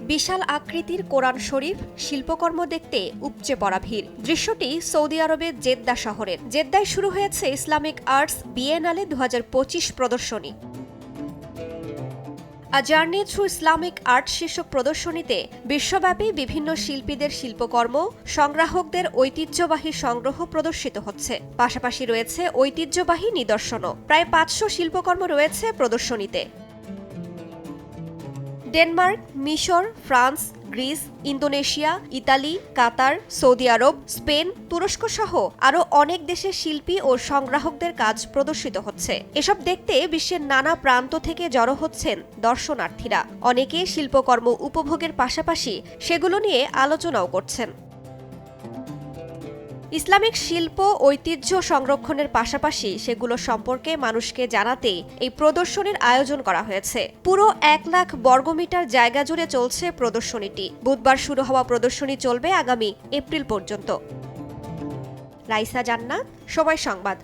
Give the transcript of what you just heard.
বিশাল আকৃতির কোরআন শরীফ শিল্পকর্ম দেখতে উপচে পড়া ভিড়। দৃশ্যটি সৌদি আরবের জেদ্দা শহরের। জেদ্দায় শুরু হয়েছে ইসলামিক আর্টস বিএনালে 2025 প্রদর্শনী। আ জার্নি থ্রু ইসলামিক আর্ট শীর্ষক প্রদর্শনীতে বিশ্বব্যাপী বিভিন্ন শিল্পীদের শিল্পকর্ম, সংগ্রাহকদের ঐতিহ্যবাহী সংগ্রহ প্রদর্শিত হচ্ছে। পাশাপাশি রয়েছে ঐতিহ্যবাহী নিদর্শনও। প্রায় 500 শিল্পকর্ম রয়েছে প্রদর্শনীতে। ডেনমার্ক, মিশর, ফ্রান্স, গ্রিস, ইন্দোনেশিয়া, ইতালি, কাতার, সৌদি আরব, স্পেন, তুরস্ক সহ আরও অনেক দেশের শিল্পী ও সংগ্রাহকদের কাজ প্রদর্শিত হচ্ছে। এসব দেখতে বিশ্বের নানা প্রান্ত থেকে জড়ো হচ্ছেন দর্শনার্থীরা। অনেকে শিল্পকর্ম উপভোগের পাশাপাশি সেগুলো নিয়ে আলোচনাও করছেন। ইসলামিক শিল্প ঐতিহ্য সংরক্ষণের পাশাপাশি সেগুলো সম্পর্কে মানুষকে জানাতে এই প্রদর্শনীর আয়োজন করা হয়েছে। পুরো 1 লাখ বর্গমিটার জায়গা জুড়ে চলছে প্রদর্শনীটি। বুধবার শুরু হওয়া প্রদর্শনী চলবে আগামী এপ্রিল পর্যন্ত। রাইসা জান্নাত, সময় সংবাদ।